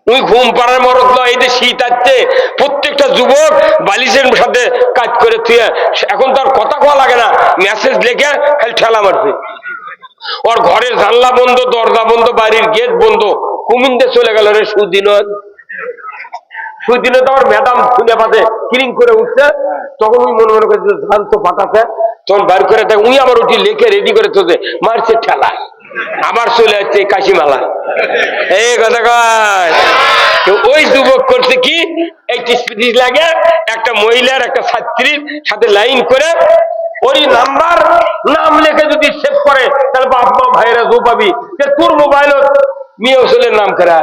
তুই ঘুম পাড়ার মরদ নয়, এই যে শীত আসছে প্রত্যেকটা যুবক বালিশের সাথে কাজ করে তুই এখন তো আর কথা কওয়া লাগে না, মেসেজ লেখে খালি ঠেলা মারছে। ওর ঘরের জানলা বন্ধ, দরজা বন্ধ, বাড়ির গেট বন্ধ, কুমিন্দে চলে গেল রে সুদিন। সুদিনে তো আমার ম্যাডাম খুলে পাতে কিরিং করে উঠছে, তখন উনি মনে মনে করছে ধান তো পাঠাতে, তখন বার করে দেখ উনি আবার উঠি লেখে রেডি করে তোতে মারছে ঠেলা, আবার চলে যাচ্ছে কাশিমালা। এই কথা কয় ওই যুবক করছে কি, এই টিস লাগে একটা মহিলার একটা ছাত্রীর সাথে লাইন করে ওই নাম্বার নাম লেখে যদি সেভ করে তাহলে বাপ মা ভাইরা জো পাবি যে তোর মোবাইল মেয়ে ওসলের নাম করা।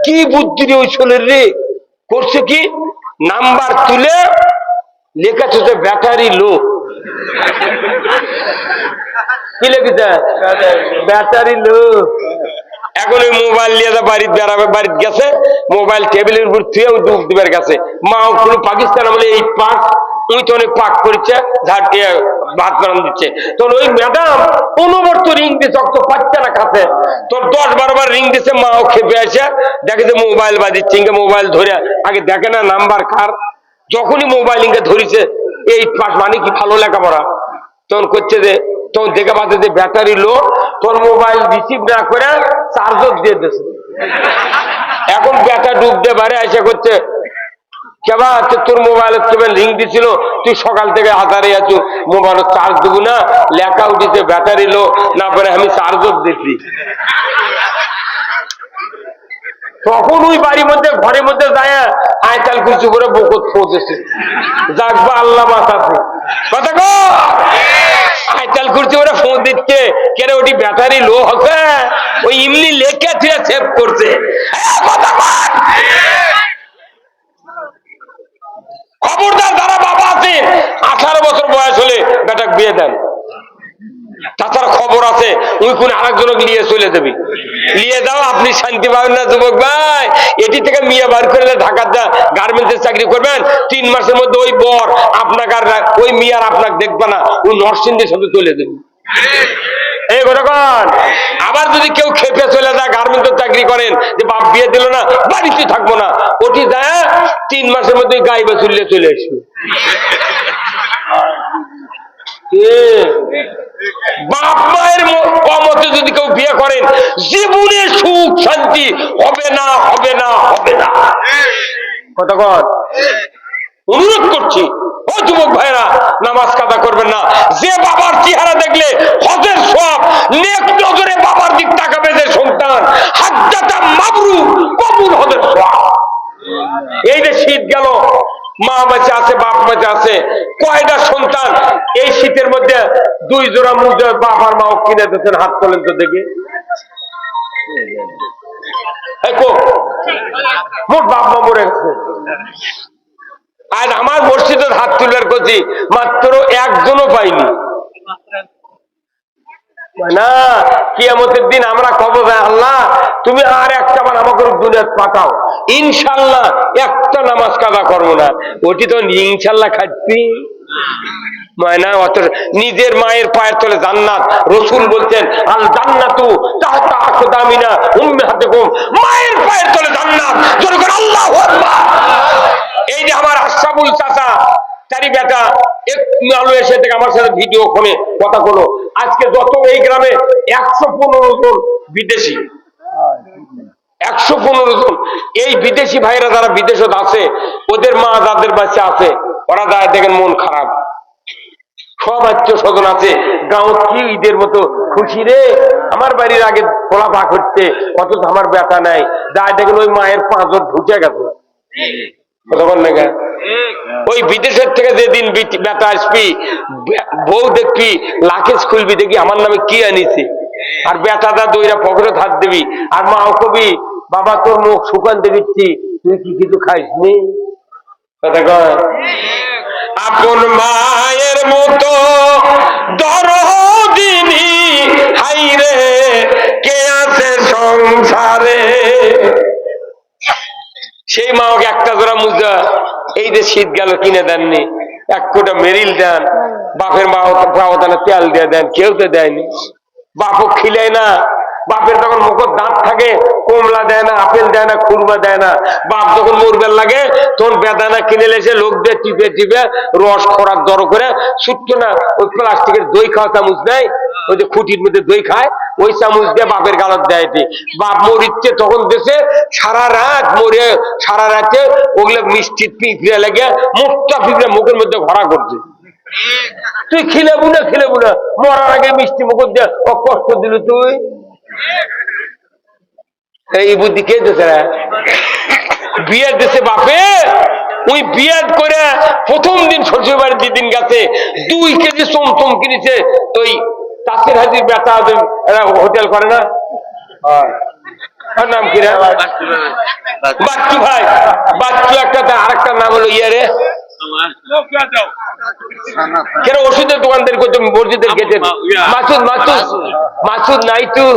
কি বুদ্ধি রে ওই ছোলের রে, করছে কি নাম্বার তুলে লেখাচ্ছে যে ব্যাটারি লো। কি লিখেছে? ব্যাটারি লো। এখন ওই মোবাইল নিয়ে বাড়িতে বেড়াবে, বাড়িতে গেছে মোবাইল টেবিলের উপর থুয়ে ডুব দিবার গেছে। মা কোনো পাকিস্তান আমলে এই পাক উনি তো অনেক পাক করেছে, ঝাড় দিয়ে ভাত বানান দিচ্ছে। তখন ওই ম্যাডাম অনবর্ত রিং দিচ্ছে, অত পাচ্ছে না কাছে, তোর 10-12 বার রিং দিচ্ছে। মাও খেপে আসে দেখে যে মোবাইল বাজিচ্ছে, ইঙ্গে মোবাইল ধরে আগে দেখে না নাম্বার কার। যখনই মোবাইল ইঙ্গে ধরেছে 8 পাস মানে কি ভালো লেখাপড়া, তখন করছে যে তখন দেখে পাচ্ছে যে ব্যাটারি লো, তোর মোবাইল রিসিভ না করে চার্জর দিয়ে দিচ্ছে। এখন ব্যাটা ডুব দিয়ে বাইরে এসে করছে কেবা তোর মোবাইল রিং দিছিল, তুই সকাল থেকে হাজারে আছো, মোবাইল চার্জ দেবো না, লেখা উঠেছে ব্যাটারি লো, না পরে আমি চার্জর দিচ্ছি। তখন ওই বাড়ির মধ্যে ঘরের মধ্যে যায় আয়তাল কিছু করে বকত পৌঁছেছে, যাকবা আল্লাহ বাঁচাছে। কথা কো আয়তাল করছে ওরা ফোন দিচ্ছে কেন ওটি ব্যাটারি লো হবে, ওই এমনি লেখা তুই সেভ করছে। খবরদার যারা বাবা আছে 18 বছর বয়স হলে বেটাকে বিয়ে দেন, তাছাড়া খবর আছে ওই কোন আরেকজনকে নিয়ে চলে যাবি, নিয়ে দাও আপনি শান্তি পাবেন না যুবক ভাই। এটি থেকে মেয়ে বার করে ঢাকার গার্মেন্টসের চাকরি করবেন, 3 মাসের মধ্যে ওই বর আপনাকে আর ওই মেয়ে আর আপনাকে দেখবে না, ওই নরসিংদীর সাথে চলে যাবে। এই ঘটকন আবার যদি কেউ খেপে চলে যায় গার্মেন্টসের চাকরি করেন যে বাপ বিয়ে দিল না বাড়িতে থাকবো না, ওটি যায় 3 মাসের মধ্যে গাই বাছুরলে চলে আসবে। বাপ মায়ের মতে যদি কেউ বিয়ে করেন জীবনে সুখ শান্তি হবে না, হবে না, হবে না। কতক্ষণ অনুরোধ করছি ও যুবক ভাইরা, নামাজ কাদা করবেন না। যে বাবার চেহারা দেখলে হজের সব নেক নজরে বাবার দিক তাকাবে যে সন্তান, হাজ্জাতা মাবরুর কবুল হজের সব। এই যে শীত গেল, মা বেঁচে আছে, বাপ বেঁচে আছে, কয়টা সন্তান এই শীতের মধ্যে 2 জোড়া মুজা বাপ আর মাও কিনে দিচ্ছেন, হাত তোলেন তো দেখি। মোট বাপ মা মরে গেছে। আজ আমার মসজিদের হাত তুলবার করছি মাত্র একজনও পাইনি না। কিয়ামতের দিন আমরা কবর আল্লাহ তুমি আর একটা বার আমাকে দুনিয়াতে পাঠাও, ইনশাল্লাহ একটা নামাজ কাদা করবো না। ওটি তো ইনশাল্লাহ খাচ্ছি ময়না, অত নিজের মায়ের পায়ের তলে জান্নাত। রসুল বলছেন আল জান্নাতু তাহতা আকদামিনা উম্মাহাতিকুম, মায়ের পায়ের তলে জান্নাত। জোরে করে আল্লাহু আকবার। এই যে আমার আশরাফুল চাচা তারই বেটা একটু এসে থেকে আমার সাথে ভিডিও ফোনে কথা বলো, আজকে যত এই গ্রামে 115 জন বিদেশি, 115 জন এই বিদেশি ভাইরা যারা বিদেশত আছে, ওদের মা যাদের বাচ্চা আছে ওরা যায় দেখেন মন খারাপ। সব আত্মীয় স্বজন আছে, গাঁও কি ঈদের মতো খুশি রে, আমার বাড়ির আগে খোলা ভাগ হচ্ছে, অথচ আমার ব্যথা নাই। যায় দেখেন ওই মায়ের পাঁচজন ঢুকে গেছে। ওই বিদেশের থেকে যেদিন বেটা আসবি বউ দেখবি লাকেজ খুলবি, দেখবি আমার নামে কি আনিছে, আর বেটাটা দইরা পকেটে হাত দিবি, আর মাও কবি বাবা তোর মুখ শুকান দিচ্ছি, তুই কি কিছু খাইসনি? আপন মায়ের মতো দরদিনী হাইরে কে আছে সংসারে। সেই মা ওকে একটা জোড়া মুজা এই যে শীত গেল কিনে দেননি, 1 কোটা মেরিল দেন, বাপের মা তেল দিয়ে দেন, কেউ তো দেয়নি। বাপও খিলে না, বাপের তখন মুখর দাঁত থাকে, কমলা দেয় না, আপেল দেয় না, খুরমা দেয় না। বাপ যখন মরবেন লাগে তখন বেদানা কিনে এসে লোক দিয়ে টিপে টিপে রস খোরাক দর করে ছুটতো না, ওই প্লাস্টিকের দই খাওয়া চামচ দেয়, ওই যে খুঁটির মধ্যে দই খায়, ওই চামচ দিয়ে বাপের গালত দেয়। বাপ মরিচ্ছে তখন দেশে সারা রাত মরে, সারা রাতে ওগুলো মিষ্টি পিঁপড়ে লেগে মুখটা পিঁপড়ে মুখের মধ্যে ভরা করছে। তুই খিলেবু না, মরার আগে মিষ্টি মুখর দিয়ে ও কষ্ট দিল তুই। এই বুদ্ধি কে দেশে বিয়ের দেশে বাপে ওই বিয়ে করে প্রথম দিন শ্বশুর বাড়ির যেদিন গেছে 2 কেজি চমচম কিনেছে। ওই তাসির হাজির বেটা হোটেল করে না, নাম কি রে, বাচ্চু ভাই, বাচ্চু একটা, আরেকটা নাম হলো ইয়ারে কেন ওষুধের দোকানদারি করছে মসজিদের গেটে, মাসুদ মাসুদ নাইটু,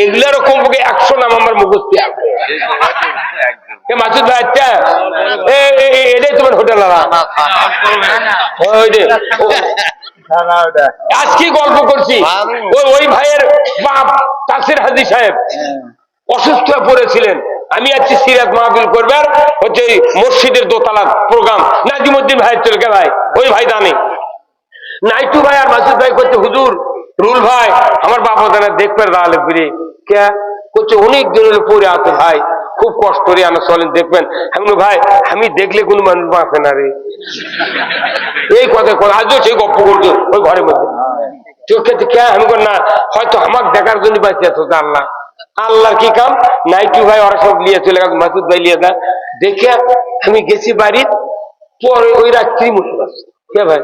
এগুলারও কমপক্ষে 100 নাম আমার মুখস্থ আছে। মাসুদ ভাই আচ্ছা এটাই তোমার হোটেল? আজকে গল্প করছি, ওই ভাইয়ের বাপ তাসির হাজি সাহেব অসুস্থ হয়ে পড়েছিলেন। আমি আছি সিরাত মাহফিল করবার হচ্ছে মসজিদের দোতলার প্রোগ্রাম, নাজিমুদ্দিন ভাইয়ের চলকে ভাই, ওই ভাই জানে। নাইটু ভাই আর মাসুদ ভাই করছে, হুজুর রুল ভাই আমার বাবা জানা দেখবেন দাঁড়ালে ফিরে কে করছে, অনেক দিনের পরে আছে ভাই, খুব কষ্ট রে, আমি চলেন দেখবেন। আমি ভাই আমি দেখলে কোনো মানুষ বাঁচে না রে, এই কথা আজও সেই গপ্প করছো ওই ঘরের মধ্যে চোখে কে। আমি না হয়তো আমাকে দেখার জন্য বাঁচে আছো, আল্লাহ আল্লাহর কি কাম। নাইটু ভাই ওরা সব নিয়ে চলে গেছে, মাসুদ ভাই নিয়ে যা দেখে আমি গেছি বাড়ির, পরে ওই রাত্রি মরে গেছে কে ভাই,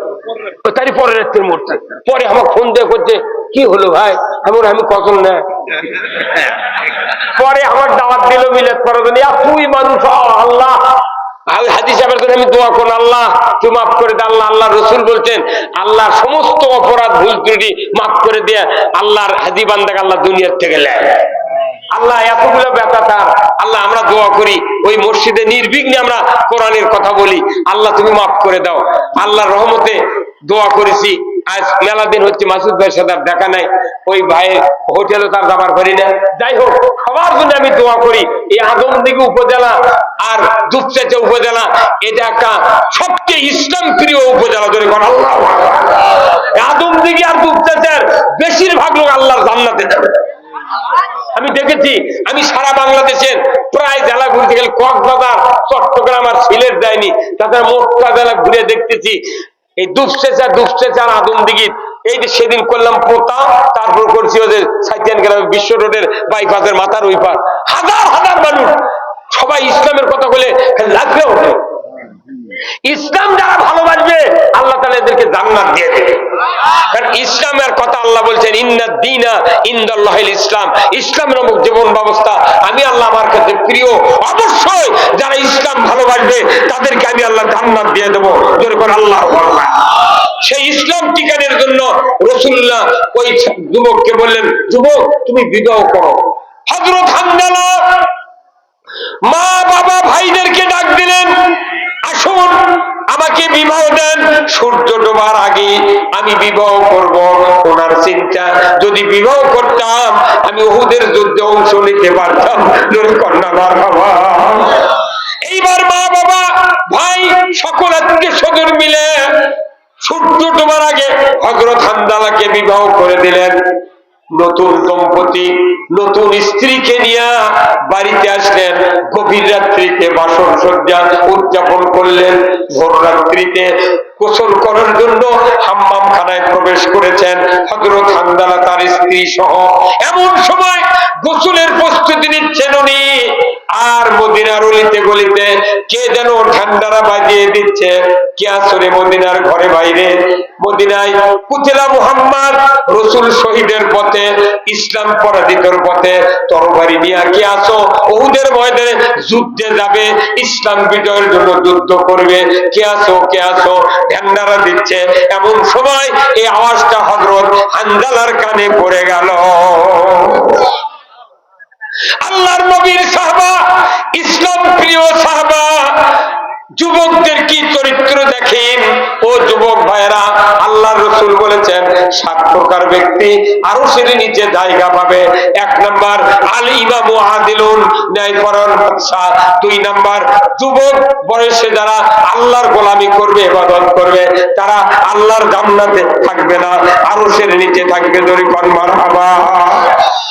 তারই পরের রাত্রির মরছে। পরে আমার ফোন দিয়ে করছে কি হলো ভাই, আমি কখন না, পরে আমার দাওয়াত দিল মিলাদ করার জন্য। তুই মানুষ আল্লাহ হাদিস সাহেবের জন্য আমি দোয়া করুন, আল্লাহ তুই মাফ করে দে আল্লাহ। আল্লাহ রসুল বলছেন আল্লাহ সমস্ত অপরাধ ভুল ত্রুটি মাফ করে দিয়ে আল্লাহর হাদি বান্দাকে আল্লাহ দুনিয়ার থেকে নেয়। আল্লাহ এতগুলো ব্যথা তার, আল্লাহ আমরা দোয়া করি ওই মসজিদে নির্বিঘ্নে আমরা কোরআনের কথা বলি, আল্লাহ তুমি মাফ করে দাও। আল্লাহর রহমতে দোয়া করেছি। আজ মেলা দিন হচ্ছে মাসুদ ভাইয়ের সাথে দেখা নাই, ওই ভাইয়ের হোটেলও তার যাবার পারি না। যাই হোক সবার জন্য আমি দোয়া করি। এই আদমদিঘি উপজেলা আর দুপচাঁচা উপজেলা এটা একটা সবচেয়ে ইসলাম প্রিয় উপজেলা, ধরে কোন আল্লাহ আদমদিঘি আর দুপচাঁচার বেশিরভাগ লোক আল্লাহর জান্নাতে যাবে। আমি দেখেছি, আমি সারা বাংলাদেশের প্রায় জেলা ঘুরতে গেলে কক্সবাজার, চট্টগ্রাম আর সিলেট যায়নি, তাদের মোটটা জেলা ঘুরে দেখতেছি। এই দুপচাঁচার আদমদিঘি এই যে সেদিন করলাম পোতা, তারপর করছি ওদের সাইতিয়ান গ্রামে বিশ্ব রোডের বাইপাসের মাথার ওই পার, হাজার হাজার মানুষ সবাই ইসলামের কথা বলে লাগবে ওঠে। ইসলাম যারা ভালোবাসবে আল্লাহ তাআলা এদেরকে জান্নাত দিয়ে দেবে, কারণ ইসলামের কথা আল্লাহ বলছেন ইন্নাদ দীনা ইনদাল্লাহিল ইসলাম, ইসলাম নামক জীবন ব্যবস্থা আমি আল্লাহ আমার কাছে প্রিয়। অবশ্যই যারা ইসলাম ভালোবাসবে তাদেরকে আমি আল্লাহ জান্নাত দিয়ে দেবো, যেরকম আল্লাহ আল্লাহ। সেই ইসলাম টিকানোর জন্য রাসূলুল্লাহ ওই যুবককে বললেন, যুবক তুমি বিবাহ করো। হযরত হানজালা মা বাবা ভাইদেরকে ডাক দিলেন, আসুন আমাকে বিবাহ দেন, সূর্য ডোবার আগে আমি বিবাহ করব। ওনার চিন্তা যদি বিবাহ করতাম আমি উহুদের যুদ্ধে অংশ নিতে পারতাম। এইবার মা বাবা ভাই সকল আত্মীয় স্বজন মিলে সূর্য ডোবার আগে হযরত হানজালাকে বিবাহ করে দিলেন। নতুন দম্পতি নতুন স্ত্রীকে নিয়ে বাড়িতে আসলেন। গভীর রাত্রিতে বাসর সজ্জা উদযাপন করলেন। ভোর রাত্রিতে গোসল করার জন্য হাম্মাম খানায় প্রবেশ করেছেন হযরত হানজালা তার স্ত্রী সহ। এমন সময় গোসলের প্রস্তুতি নিচ্ছেন উনি, আর মদিনার অলিতে গলিতে কে যেন ঠান্ডারা বাজিয়ে দিচ্ছে। কে আসরে মদিনার ঘরে বাইরে, মদিনায় কুতিলা মুহাম্মদ, রাসূল শহীদের পথে, ইসলাম পরাজিতর পথে তরবারি নিয়ে কে আসো, উহুদের ময়দানে যুদ্ধে যাবে, ইসলাম বিজয়ের জন্য যুদ্ধ করবে, কে আসো কে আসো ঠান্ডারা দিচ্ছে। এমন সময় এই আওয়াজটা হযরত হানজালার কানে পড়ে গেল। আল্লাহর নবীর সাহাবা, ইসলাম প্রিয় সাহাবা, যুবকদের কি চরিত্র দেখেন। ও যুবক ভাইরা, আল্লাহর রাসূল বলেছেন 7 প্রকার ব্যক্তি আরশের নিচে জায়গা পাবে। 1 নাম্বার আল ইমামু আদিলুন, ন্যায়পরায়ণ বাদশা। 2 নাম্বার যুবক বয়সে যারা আল্লাহর গোলামি করবে, ইবাদত করবে, তারা আল্লাহর জান্নাতে থাকবে না, আরশের নিচে থাকবে। জোরে কোন মারহাবা।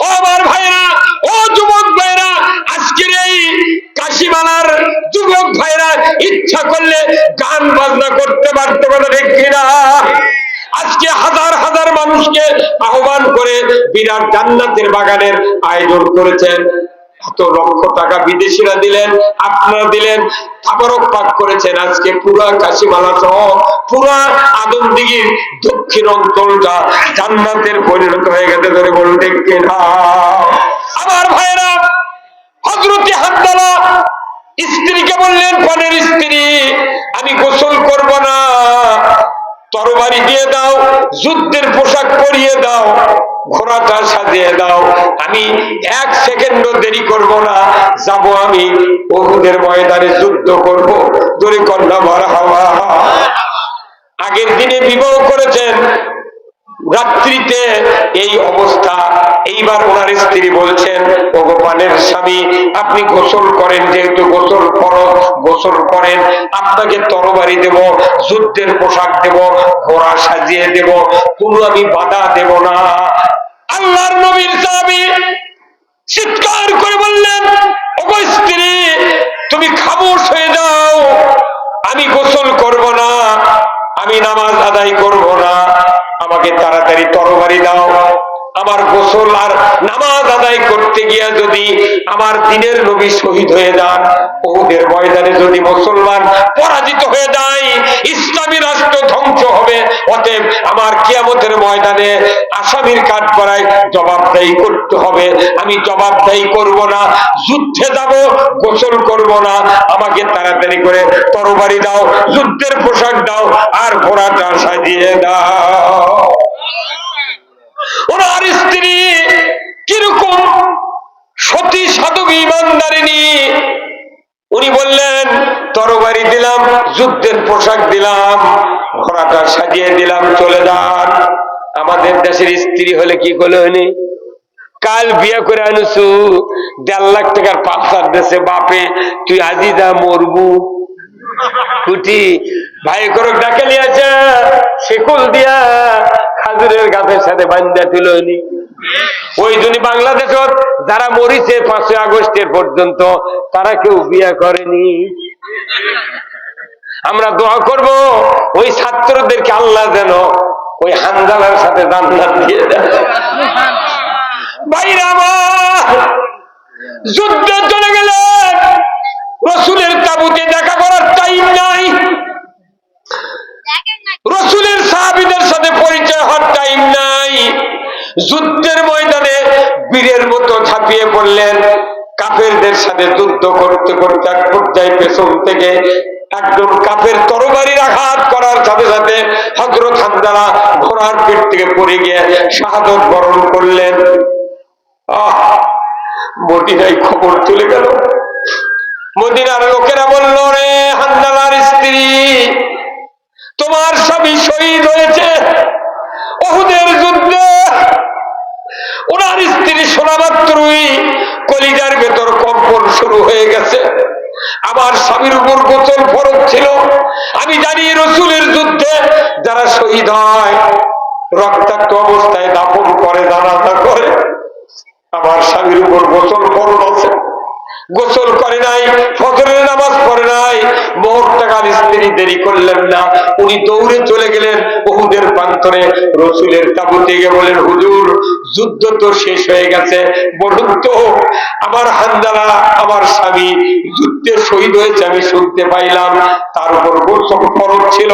ও আমার ভাইরা, ও যুবক ভাইরা, আজকের এই কাশিমালার যুবক ভাইরা ইচ্ছা করলে গান বাজনা করতে পারতো, কথা ঠিক কিনা? আজকে হাজার হাজার মানুষকে আহ্বান করে বিরাট জান্নাতের বাগানের আয়োজন করেছেন। এত লক্ষ টাকা বিদেশিরা দিলেন, আপনারা দিলেন, তাবারক পাক করেছেন। আজকে পুরা কাশিমালা সহ পুরা আদমদিঘির দক্ষিণ অঞ্চলটা জান্নাতের পরিণত হয়ে গেছে। ধরে বলুন ঠিক কিনা? আমার ভাইরা, হযরত হানজালা স্ত্রীকে বললেন, পানের স্ত্রী, আমি গোসল করব না, তরবারি দিয়ে দাও, যুদ্ধের পোশাক পরিয়ে দাও, ঘোড়াটা সাজিয়ে দাও, আমি 1 সেকেন্ডও দেরি করব না, যাব আমি উহুদের ময়দানে যুদ্ধ করব। দূরে কন্যা মারহাবা। আগের দিনে বিবাহ করেছেন, রাত্রিতে এই অবস্থা। এইবার ওনার স্ত্রী বলছেন, ওগো পানের স্বামী, আপনি গোসল করেন, যেহেতু গোসল ফরজ, গোসল করেন, আপনাকে তরবারি দেব, যুদ্ধের পোশাক দেব, ঘোড়া সাজিয়ে দেব, কোনো আমি বাধা দেব না। আল্লাহর নবীর সাহাবী চিৎকার করে বললেন, ওগো স্ত্রী, তুমি খামোশ হয়ে যাও, আমি গোসল করব না, আমি নামাজ আদায় করব না, আমাকে তাড়াতাড়ি তরবারি দাও। আমার গোসল আর নামাজ আদায় করতে গিয়া যদি আমার দিনের নবী শহীদ হয়ে যান, উহুদের ময়দানে যদি মুসলমান পরাজিত হয়ে যায়, ইসলামী রাষ্ট্র ধ্বংস হবে। অতএব আমার কিয়ামতের ময়দানে আসামির কাঠগড়ায় জবাবদাহি করতে হবে। আমি জবাবদাহি করব না, যুদ্ধে যাব, গোসল করব না, আমাকে তাড়াতাড়ি করে তরবারি দাও, যুদ্ধের পোশাক দাও, আর ঘোড়াটা সাজিয়ে দাও। ওনার স্ত্রী কিরকম সতী সাধবী ইমানদারিনী, উনি বললেন, তরবারি দিলাম, যুদ্ধের পোশাক দিলাম, ঘোড়াটা সাজিয়ে দিলাম, চলে যান। আমাদের দেশের স্ত্রী হলে কি করলে উনি, কাল বিয়ে করে আনছু, 1.5 লাখ টাকার পালসার দেশে, বাপে তুই আজি যা মরবু, কুটি ভাই করে ডাকে নিয়েছে, শিকল দিয়া খাজুরের গাছের সাথে বান্ধা তুল। ওই জন্য বাংলাদেশত যারা মরিছে 5ই আগস্টের পর্যন্ত, তারা কেউ বিয়ে করেনি। আমরা দোয়া করব ওই ছাত্রদেরকে আল্লাহ যেন ওই হানজালার সাথে জান্নাত দিয়ে দেয়। ভাইরা আমার, যুদ্ধে চলে গেলেন, রাসূলের তাবুতে দেখা করার টাইম নাই, রাসূলের সাহাবীদের সাথে পরিচয় হওয়ার টাইম নাই। যুদ্ধের ময়দানে বীরের মতো ঝাঁপিয়ে পড়লেন, কাফেরদের সাথে যুদ্ধ করতে করতে এক পর্যায়ে পেছন থেকে একজন কাফের তরবারির আঘাত করার সাথে সাথে হযরত হানজালা ঘোড়ার পিঠ থেকে পড়ে গিয়ে শাহাদাত বরণ করলেন। মদিনায় খবর চলে গেল। মদিনার লোকেরা বলল, রে হানজালার স্ত্রী, তোমার স্বামী শহীদ হয়েছে উহুদের যুদ্ধে। ওনার স্ত্রী শোনা মাত্রই কলিজার ভেতর কম্পন শুরু হয়ে গেছে। আমার স্বামীর উপর গোসল ফরজ ছিল, আমি জানি রাসূলের যুদ্ধে যারা শহীদ হয় রক্তাক্ত অবস্থায় দাফন করে, জানাজা করে, আমার স্বামীর উপর গোসল ফরজ আছে, গোসল করে নাই, ফজরের নামাজ পড়ে নাই। মুহূর্তকাল স্ত্রী দেরি করলেন না, উনি দৌড়ে চলে গেলেন উহুদের প্রান্তরে, রাসূলের তাঁবুতে গিয়ে বলেন, হুজুর, যুদ্ধ তো শেষ হয়ে গেছে, বলুন তো আমার হানজালা, আমার স্বামী যুদ্ধে শহীদ হয়েছে, আমি শুনতে পাইলাম, তার উপর গোসল ফরজ ছিল,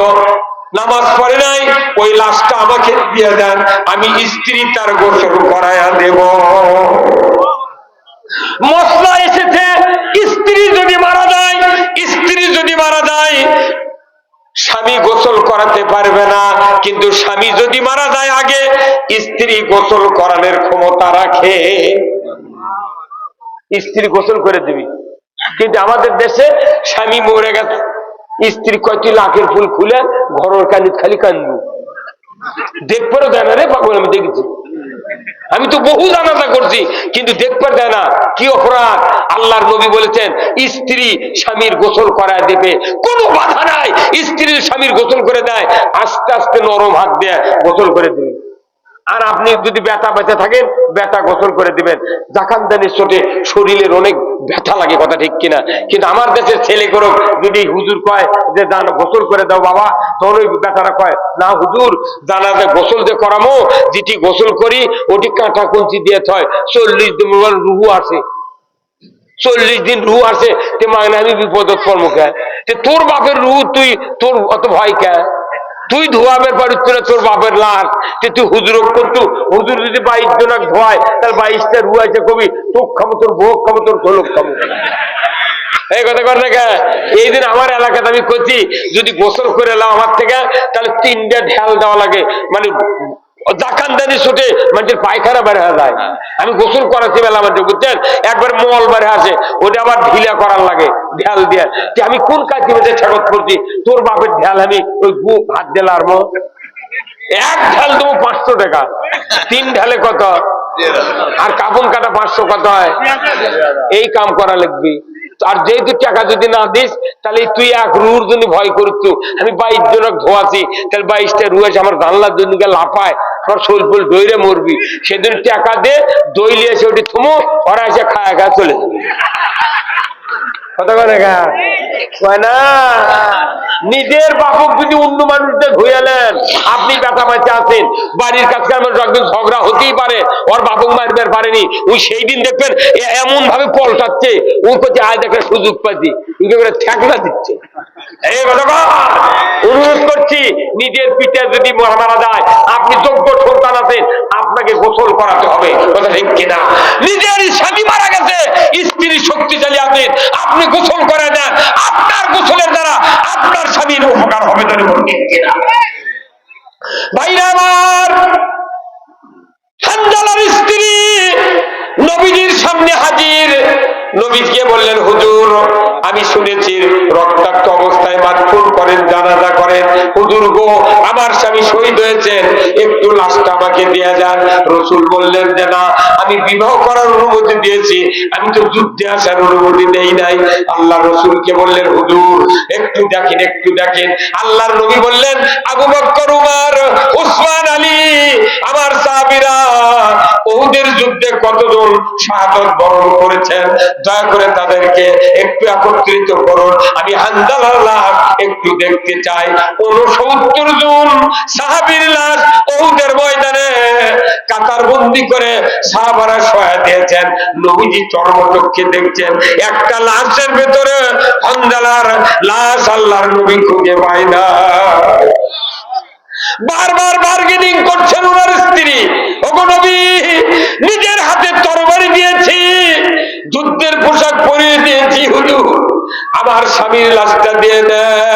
নামাজ পড়ে নাই, ওই লাশটা আমাকে দিয়ে দেন, আমি স্ত্রী তার গোসল করায়া দেব। মশলা এসেছে, স্ত্রী যদি মারা যায়, স্ত্রী যদি মারা যায় স্বামী গোসল করাতে পারবে না, কিন্তু স্বামী যদি মারা যায় আগে, স্ত্রী গোসল করানোর ক্ষমতা রাখে, স্ত্রী গোসল করে দিবি। কিন্তু আমাদের দেশে স্বামী মরে গেছে, স্ত্রী কয় তুই লাখের ফুল খুলে ঘরের কানিত খালি কান্দু, দেখবারও দেয় না রে পাগল। আমি দেখেছি, আমি তো বহু জানাজা করছি, কিন্তু দেখবার দেয় না। কি অপরাধ! আল্লাহর নবী বলেছেন স্ত্রী স্বামীর গোসল করায় দেবে, কোনো বাধা নাই। স্ত্রীর স্বামীর গোসল করে দেয়, আস্তে আস্তে নরম হাত দিয়ে গোসল করে দেবে। আর আপনি যদি ব্যথা বেঁচে থাকেন, ব্যথা গোসল করে দিবেন। জাকাতদানির চোটে শরীরের অনেক ব্যথা লাগে, কথা ঠিক কিনা? কিন্তু আমার দেশের ছেলে করুক, যদি হুজুর কয় যে গোসল করে দাও বাবা, তখন ওই ব্যথাটা কয় না হুজুর, জানাজা গোসল যে করামো, যেটি গোসল করি ওটি কাঁটা কুঞ্চি দিয়ে থয়, 40 দিন রুহু আসে, 40 দিন রুহু আসে, তে মানে আমি বিপদত পড়বো কে? তোর বাপের রুহু তুই, তোর অত ভয় কে? তুই ধোয়াবের পারিস না তোর বাপের লাশ, তুই হুজুর করতু। হুজুর যদি 22 জনক ধোয়ায়, তাহলে 22টা রু আছে, কবি তোক খাবো, তোর ভোগ খাবো, তোর ঝোলক খাবো। এই কথা কর না। এই দিন আমার এলাকাতে আমি করছি, যদি গোসল করে এলাম আমার থেকে, তাহলে 3টা ঢেল দেওয়া লাগে। মানে জাকাতদানি ছুটে মানুষের পায়খানা বের হয়ে যায়। আমি গোসল করাচ্ছি বেলা মানুষ, বুঝছেন, একবার মল বের আসে, ওটা আবার ঢিলা করার লাগে ঢেল দিয়ে। আমি কোন কাজে বেঁচে ঠেকত করছি? তোর বাপের ঢেল আমি ওই হাত দিলে আর এক ঢেল দেবো 500 টাকা, 3 ঢেলে কত? আর কাপন কাটা 500 কত হয়? এই কাম করা লাগবে। আর যেহেতু টাকা যদি না দিস, তাহলে তুই এক রুর জন্য ভয় করত। আমি 22 জনক ধোয়াছি, তাহলে 22টা রু আছে আমার জানলার জন্য লাফায়, আমার শোল ফুল দইরে মরবি। সেদিন টাকা দে, দই লিয়ে এসে ওটি থমো, ওরা এসে খায় খায় চলে যাবে। কথা বলে না, নিজের বাপক যদি অন্য মানুষদের ধুয়ালেন, আপনি ব্যথা পাইতে আছেন, বাড়ির কাছে একদিন ঝগড়া হতেই পারে, ওর বাপক মারবে পারেনি, ওই সেই দিন দেখবেন এমন ভাবে পল্টাচ্ছে, ওর কাছে আয় দেখে সুযোগ পাচ্ছি, ঠেকনা দিচ্ছে। এই অনুরোধ করছি, নিজের পিতা যদি মারা যায়, আপনি যোগ্য সন্তান আছেন, আপনাকে গোসল করাতে হবে, কথা ঠিক কিনা? নিজের স্বামী মারা গেছে, স্ত্রী শক্তিশালী আছেন, আপনি গোসল করে দেন, আপনার গোসলের দ্বারা আপনার স্বামীর উপকার হবে, ঠিক কিনা? ভাইরা আমার, হানজালার স্ত্রী নবীজির সামনে হাজির। নবীজিকে বললেন হুজুর, আমি শুনেছি রক্তাক্ত অবস্থায় মাদফুন করেন, জানাজা করেন, হুজুর গো আমার স্বামী শহীদ হয়েছেন, একটু লাশটা আমাকে দিয়ে যান। রাসূল বললেন যে না, আমি বিবাহ করার অনুমতি দিয়েছি, আমি তো যুদ্ধে আসার অনুমতি দেই নাই। আল্লাহ রাসূলকে বললেন হুজুর একটু দেখেন, একটু দেখেন। আল্লাহর নবী বললেন আবু বকর, উমর, উসমান, আলী, আমার সাহাবীরা উহুদের যুদ্ধে কতজন শাহাদাত বরণ করেছেন, দয়া করে তাদেরকে একটু একত্রিত করুন, আমি হানজালার লাশ একটু দেখতে চাই। 69 জন সাহাবীর লাশ উহুদের ময়দানে কাতারবন্দি করে সাহাবারা সহায় দিয়েছেন। নবীজি চর্মচক্ষে দেখছেন একটা লাশের ভেতরে হানজালার লাশ, আল্লাহর নবী খুঁজে পায় না। বারবার বার্গেনিং করছেন ওনার স্ত্রী, ওগো নবী নিজের হাতে তরবারি দিয়েছি, যুদ্ধের পোশাক পরিয়ে দিয়েছি, হুজুর আমার স্বামীর লাশটা দিয়ে দেন।